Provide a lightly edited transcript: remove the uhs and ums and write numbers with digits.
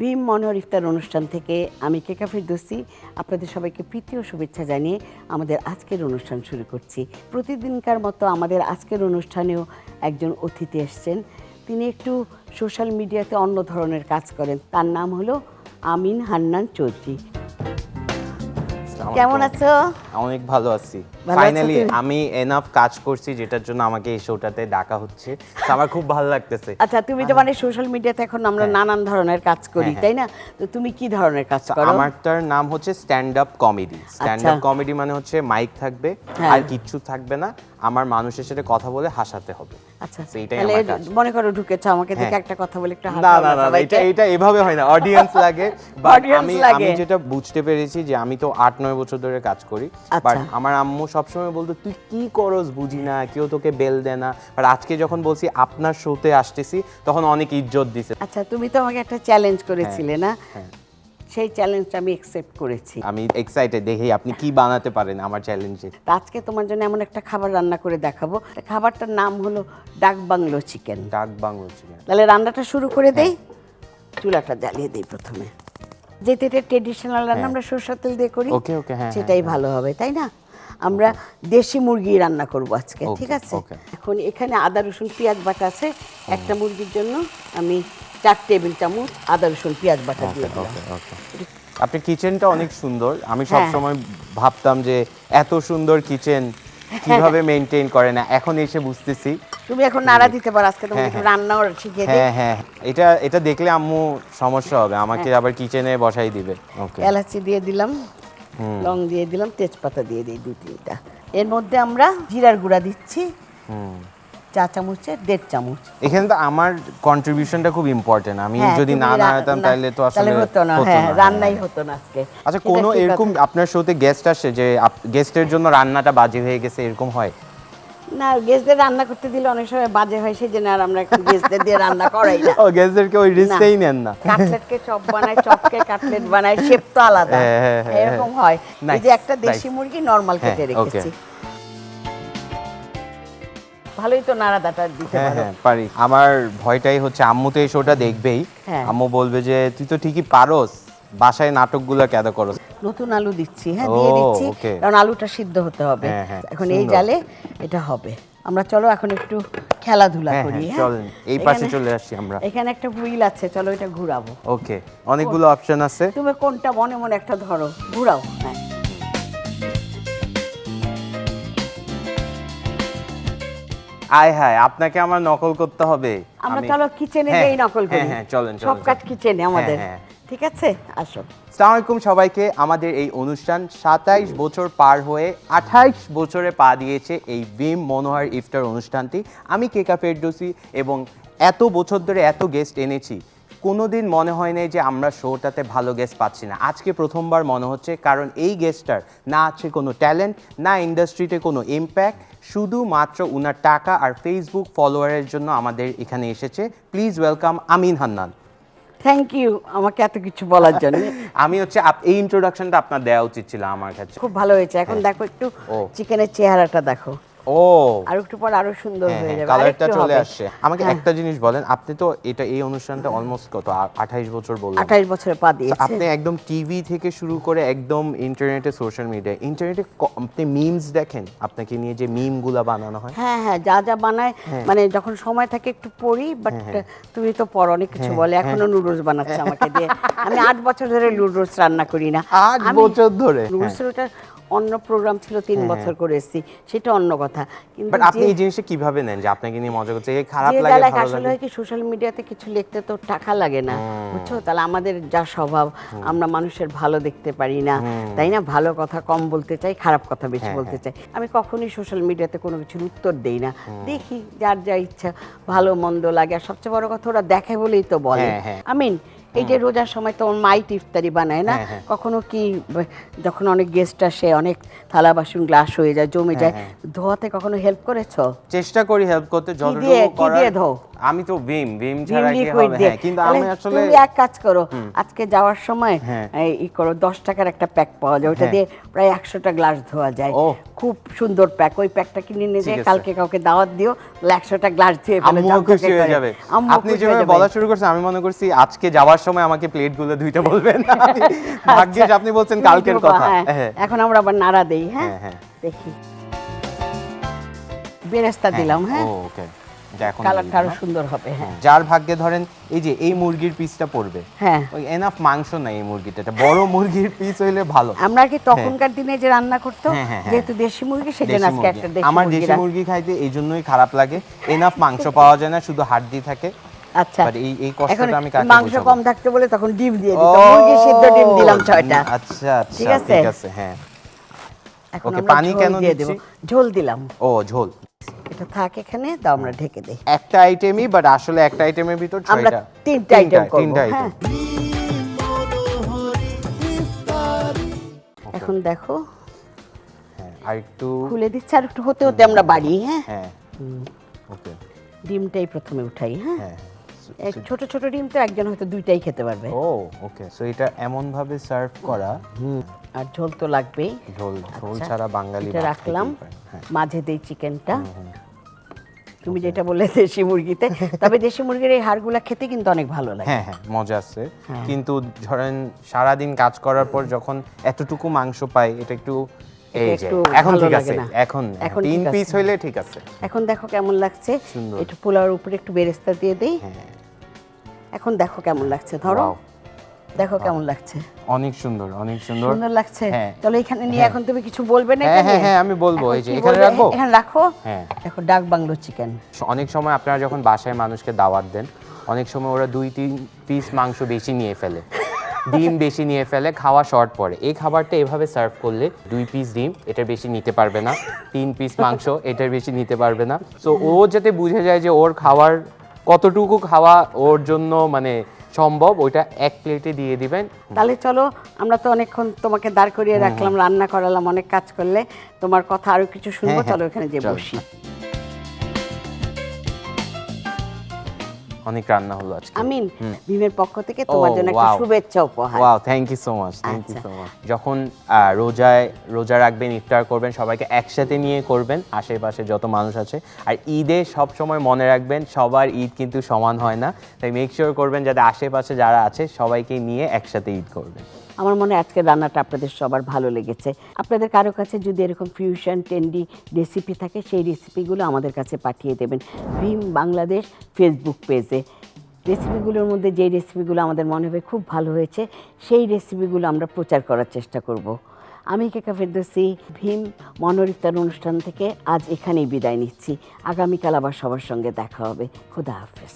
ভীম মনোহর ইফতার অনুষ্ঠান থেকে আমি কেকা ফেরদৌসী আপনাদের সবাইকে প্রীতি ও শুভেচ্ছা জানিয়ে আমাদের আজকের অনুষ্ঠান শুরু করছি। প্রতিদিনকার মতো আমাদের আজকের অনুষ্ঠানেও একজন অতিথি এসছেন। তিনি একটু সোশ্যাল মিডিয়াতে অন্য ধরনের কাজ করেন। তার নাম হলো আমিন হান্নান চৌধুরী। কেমন আছো? অনেক ভালো আছি। ফাইনালি আমি এনাফ কাজ করছি যেটার জন্য আমাকে এই শোটাতে ডাকা হচ্ছে, তো আমার খুব ভালো লাগতেছে। আচ্ছা, তুমি তো মানে সোশ্যাল মিডিয়াতে এখন আমরা নানান ধরনের কাজ করি, তাই না? তো তুমি কি ধরনের কাজ করো? আমারটার নাম হচ্ছে stand up comedy. Stand up comedy মানে হচ্ছে মাইক থাকবে আর কিচ্ছু থাকবে না, আমার মানুষের সাথে কথা বলে হাসাতে হবে। আচ্ছা, সেইটাই তাহলে আমার কাজ। মনে করো ঢুকেছো, আমাকে দেখে একটা কথা বলে একটু না না না, এটা এভাবে হয় না, অডিয়েন্স লাগে। বাট আমি যেটা বুঝতে পেরেছি যে আমি তো 8-9 বছর ধরে কাজ করি, বাট আমার আম্মু সবসময় বলতো তুই কি করস বুঝি না, কেউ তোকে বেল দেয় না। আর আজকে যখন বলছি আপনার শোতে আসতেছি তখন অনেক ইজ্জত দিছে। আচ্ছা, তুমি তো আমাকে একটা চ্যালেঞ্জ করেছিলে না? সেই চ্যালেঞ্জটা আমি অ্যাকসেপ্ট করেছি। আমি এক্সাইটেড দেখি আপনি কি বানাতে পারেন আমার চ্যালেঞ্জে। আজকে তোমার জন্য এমন একটা খাবার রান্না করে দেখাবো। খাবারটার নাম হলো ডাক বাংলো চিকেন। ডাক বাংলো চিকেন। তাহলে রান্নাটা শুরু করে দেই। চুলাটা জ্বালিয়ে দেই প্রথমে। যেটা ট্রেডিশনাল রান্না আমরা সরষের তেল দিয়ে করি, ওকে ওকে, হ্যাঁ সেটাই ভালো হবে, তাই না? আমরা দেশি মুরগি রান্না করব আজকে, ঠিক আছে? এখন এখানে আদা রসুন পেঁয়াজ বাটা আছে। একটা মুরগির জন্য আমি 4 টেবিল চামচ আদা রসুন পেঁয়াজ বাটা দিয়ে দিলাম। আপনার কিচেনটা অনেক সুন্দর। আমি সব সময় ভাবতাম যে এত সুন্দর কিচেন কিভাবে মেইনটেইন করে না, এখন এসে বুঝতেছি। তুমি এখন নাড়া দিতে পারো, আজকে তোমাকে একটু রান্নাও শিখিয়ে দিই। হ্যাঁ হ্যাঁ, এটা দেখলে আম্মু সমস্যা হবে, আমাকে আবার কিচেনে বসাই দিবে। ওকে, এলাচি দিয়ে দিলাম, লং দিয়ে দিলাম, তেজপাতা দিয়ে দিই 2-3টা। এর মধ্যে আমরা জিরার গুঁড়া দিচ্ছি 4 চামচের 1.5 চামচ। এখানে তো আমার কন্ট্রিবিউশনটা খুব ইম্পর্টেন্ট। আমি যদি না নাড়াতাম তাহলে তো আসলে হতো না, হ্যাঁ রান্নাই হতো না আজকে। আচ্ছা, কোনো এরকম আপনার শোতে গেস্ট আসে যে গেস্টের জন্য রান্নাটা বাজে হয়ে গেছে, এরকম হয়? না, গেস্টদের রান্না করতে দিলে অনেক সময় বাজে হয়, সেজন্য আর আমরা এখন গেস্টদের দিয়ে রান্না করাই না। ও, গেস্টদেরকে ওই রিস্কটাই নেন না। কাটলেটকে চপ বানাই, চপকে কাটলেট বানাই, শেপ তো আলাদা, এরকম হয়। এই যে একটা দেশি মুরগি নরমাল কেটে রেখেছি। ভালোই তো নাড়াদাটা দিতে পারো। হ্যাঁ পারি। আমার ভয়টাই হচ্ছে আম্মু তো এই শোটা দেখবেই, আম্মু বলবে যে তুই তো ঠিকই পারোস, বাসায় নাটকগুলো কেন করস। নতুন আলু দিচ্ছি, হ্যাঁ দিয়ে দিচ্ছি, কারণ আলুটা সিদ্ধ হতে হবে। এখন এই জালে এটা হবে। আমরা চলো এখন একটু খেলাধুলা করি। চলেন এই পাশে চলে আসি আমরা। এখানে একটা হুইল আছে, চলো এটা ঘোরাবো। ওকে, অনেকগুলো অপশন আছে। তুমি কোনটা মনে মনে একটা ধরো, ঘোরাও। হ্যাঁ, আয় হায়, আপনাকে আমার নকল করতে হবে। আমরা চলো কিচেনে যেই নকল করি। হ্যাঁ চলেন, সব কাজ কিচেনে আমাদের, ঠিক আছে? আসো। আসসালামু আলাইকুম সবাইকে। আমাদের এই অনুষ্ঠান 27 বছর পার হয়ে 28 বছরে পা দিয়েছে এই ভীম মনোহর ইফতার অনুষ্ঠানটি। আমি কেকা ফেরদৌসী, এবং এত বছর ধরে এত গেস্ট এনেছি, কোনোদিন মনে হয় নাই যে আমরা শোটাতে ভালো গেস্ট পাচ্ছি না। আজকে প্রথমবার মনে হচ্ছে, কারণ এই গেস্টটার না আছে কোনো ট্যালেন্ট, না ইন্ডাস্ট্রিতে কোনো ইম্প্যাক্ট, শুধুমাত্র উনার টাকা আর ফেসবুক ফলোয়ারের জন্য আমাদের এখানে এসেছে। Please welcome Amin Hannan. Thank you আমাকে এত কিছু বলার জন্য। আমি হচ্ছে এই ইন্ট্রোডাকশনটা আপনার দেওয়া উচিত ছিল আমার কাছে। খুব ভালো হয়েছে। এখন দেখো একটু চিকেনের চেহারাটা দেখো। ও, আর একটু পর আরো সুন্দর হয়ে যাবে, কালারটা চলে আসছে। আমাকে একটা জিনিস বলেন, আপনি তো এই অনুষ্ঠানটা অলমোস্ট কত 28 বছর বললেন? 28 বছরে পা দিয়েছে। আপনি একদম টিভি থেকে শুরু করে একদম ইন্টারনেটে, সোশ্যাল মিডিয়া, ইন্টারনেটে আপনি মিমস দেখেন, আপনাকে নিয়ে যে মিমগুলা বানানো হয়? হ্যাঁ হ্যাঁ, যা যা বানায়, মানে যখন সময় থাকে একটু পড়ি, বাট তুমি তো পড়ো, অনেক কিছু বলে। এখনো নুডলস বানাচ্ছে আমাকে দিয়ে। আমি 8 বছর ধরে নুডলস রান্না করি না। 8 বছর ধরে? নুডলসের অন্য প্রোগ্রাম ছিল, 3 বছর করে এসেছি, সেটা অন্য কথা। কিন্তু আপনি এই জিনিসটা কিভাবে নেন যে আপনাকে নিয়ে মজা করতে? খারাপ লাগে? ভালো আসলে হয় কি, সোশ্যাল মিডিয়াতে কিছু লিখতে তো টাকা লাগে না, বুঝছো? তাহলে আমাদের যা স্বভাব, আমরা মানুষের ভালো দেখতে পারি না, তাই না? ভালো কথা কম বলতে চাই, খারাপ কথা বেশি বলতে চাই। আমি কখনোই সোশ্যাল মিডিয়াতে কোনো কিছুর উত্তর দেই না, দেখি যার যা ইচ্ছা, ভালো মন্দ লাগে। আর সবচেয়ে বড় কথা, ওরা দেখে বলেই তো বলে। আমিন, এই যে রোজার সময় তো মাইট ইফতারি বানায় না, হ্যাঁ, হ্যাঁ। কখনো কি যখন অনেক গেস্ট আসে, অনেক থালা বাসন গ্লাস হয়ে যায়, জমে যায়, ধোয়াতে কখনো হেল্প করেছো? চেষ্টা করি হেল্প করতে কি যতটুকু দিয়ে করার। ধো? আমি তো ভিম ভিম ছাড়া কি লিকুইড হবে? দিয়ে। হ্যাঁ, কিন্তু তাহলে আমি আসলে তুমি এক কাজ করো, আজকে যাওয়ার সময় হ্যাঁ। ই করো, 10 টাকার একটা প্যাক পাওয়া যায়, ওটা হ্যাঁ। দিয়ে প্রায় 100টা গ্লাস ধোয়া যায়। ও। খুব সুন্দর প্যাক, ওই প্যাকটা কিনে নিয়ে ঠিক যায়, আছে। কালকে কাউকে দাওয়াত দিও, 100টা গ্লাস ধুয়ে ফেলে আম্মু ঝকঝকে খুশি হয়ে করে। যাবে। আম্মু আপনি খুশি হয়ে যেভাবে যাবে। বলা শুরু করছেন আমি মনে করছি আজকে যাওয়ার সময় আমাকে প্লেটগুলো ধুইতে বলবেন। ভাগ্যিস আচ্ছা, আপনি বলছেন তুমি কালকের ধোবা, কথা। হ্যাঁ। হ্যাঁ। এখন আমরা আবার নাড়া দেই, হ্যাঁ হ্যাঁ, হ্যাঁ। দেখি, বেরেস্তা দিলাম, হ্যাঁ, ও ওকে। এটা এখন কালারটা দিয়ে আরো দিন, না? সুন্দর হবে, হ্যাঁ যার ভাগ্যে ধরেন এই যে এই মুরগির পিসটা পড়বে, হ্যাঁ। ওই এনাফ মাংস নাই এই মুরগিটা, এটা বড় মুরগির পিস হইলে ভালো। আমরা কি তখনকার দিনে যে রান্না করতো, হ্যাঁ, হ্যাঁ, হ্যাঁ। যেহেতু দেশি মুরগি, সেজন্য দেশি আজকে মুরগি। একটা দেশি আমার মুরগি দেশি মুরগি খাইতে এই জন্যই খারাপ লাগে, এনাফ মাংস পাওয়া যায় না, শুধু হাড্ডি থাকে। আচ্ছা, But এই কষ্টটা এখন আমি কাকে মাংস বোঝাবো? কম থাকতে বলে তখন ডিম দিয়ে দিতাম, মুরগি সিদ্ধ ডিম দিলাম 6টা। আচ্ছা আচ্ছা, ঠিক আছে? ঠিক আছে, হ্যাঁ। এখন ওকে, আমরা পানি ঝোল কেন দিয়ে দেব, দিচ্ছি? ঝোল দিলাম, ও ঝোল। এটা থাক এখানে, দাও আমরা ঢেকে দেই। একটা আইটেমই, বাট আসলে একটা আইটেমের ভিতর আমরা 6টা। 3টা আইটেম করব, তিনটা হ্যাঁ। আইটেম। এখন দেখো হ্যাঁ, আর একটু। খুলে দিচ্ছি, আর একটু হতে হতে আমরা বাড়ি, হ্যাঁ। হ্যাঁ, ওকে। ডিমটাই প্রথমে উঠাই, হ্যাঁ। হ্যাঁ। এক ছোট ছোট ডিম তো একজন হয়তো 2টাই খেতে পারবে। ও ওকে, সো এটা এমন ভাবে সার্ভ করা। আর ঝোল তো লাগবেই। ঝোল ঝোল আচ্ছা, ছাড়া বাঙালি এটা ভাত রাখলাম, খেতেই পারে না। হ্যাঁ। মাঝে দেই চিকেনটা। তুমি যেটা বললে দেশি মুরগিতে, তবে দেশি মুরগির এই হাড়গুলা খেতে কিন্তু অনেক ভালো লাগে। হ্যাঁ হ্যাঁ, মজা আছে। হ্যাঁ। কিন্তু ধরেন সারাদিন কাজ করার পর যখন এতটুকু মাংস পাই, এটা একটু এই এটা যে একটু এখন ভালো ঠিক লাগে আছে, না। এখন এখন 3 ঠিক আছে। পিস হইলে ঠিক আছে। এখন দেখো কেমন লাগছে, সুন্দর। একটু পোলাওর উপরে একটু বেরেস্তা দিয়ে দেই। হ্যাঁ, এখন দেখো কেমন লাগছে, ধরো, Wow. দেখো কেমন লাগছে, অনেক সুন্দর, অনেক সুন্দর। সুন্দর লাগছে। হ্যাঁ। তাহলে এখানে নিয়ে হ্যাঁ। এখন তুমি কিছু বলবে না? হ্যাঁ এটা হ্যাঁ নিয়ে? হ্যাঁ, আমি বলবো। এখন এই যে কি এখানে বলবে? রাখবো। এখানে রাখো। হ্যাঁ। দেখো ডাক বাংলো চিকেন। অনেক সময় আপনারা যখন বাসায় মানুষকে দাওয়াত দেন, অনেক সময় ওরা 2-3 পিস মাংস বেশি নিয়ে ফেলে, ডিম বেশি নিয়ে ফেলে, খাওয়া শর্ট পড়ে। এই খাবারটা এভাবে সার্ভ করলে 2 পিস ডিম এটার বেশি নিতে পারবে না, 3 পিস মাংস এটার বেশি নিতে পারবে না। সো ও যাতে বুঝে যায় যে ওর খাওয়ার কতটুকু খাওয়া ওর জন্য মানে সম্ভব, ওইটা এক প্লেটে দিয়ে দিবেন। তাহলে চলো, আমরা তো অনেকক্ষণ তোমাকে দাঁড় করিয়ে রাখলাম, রান্না করালাম, অনেক কাজ করলে, তোমার কথা আরো কিছু শুনবো। হ্যাঁ, হ্যাঁ, চলো এখানে যে চলো। বসি। অনেক রান্না হলো আজকে। আমিন, ভীমের পক্ষ থেকে তোমার Oh, জন্য একটা wow. শুভেচ্ছা উপহার। Wow, thank you so much, thank you আচ্ছা। So much. যখন রোজা রাখবেন, ইফতার করবেন, সবাইকে একসাথে নিয়ে করবেন, আশেপাশে যত মানুষ আছে। আর ঈদে সব সময় মনে রাখবেন সবার ঈদ কিন্তু সমান হয় না, তাই মেক শিওর করবেন যাতে আশেপাশে যারা আছে সবাইকে নিয়ে একসাথে ঈদ করবেন। আমার মনে হয় আজকের রান্নাটা আপনাদের সবার ভালো লেগেছে। আপনাদের কারো কাছে যদি এরকম ফিউশন টেন্ডি রেসিপি থাকে, সেই রেসিপিগুলো আমাদের কাছে পাঠিয়ে দেবেন ভীম বাংলাদেশ ফেসবুক পেজে। রেসিপিগুলোর মধ্যে যেই রেসিপিগুলো আমাদের মনে হবে খুব ভালো হয়েছে, সেই রেসিপিগুলো আমরা প্রচার করার চেষ্টা করব। আমি কেকা ফেরদৌসী, ভীম মনোহর ইফতার অনুষ্ঠান থেকে আজ এখানেই বিদায় নিচ্ছি। আগামীকাল আবার সবার সঙ্গে দেখা হবে। খোদা হাফেজ।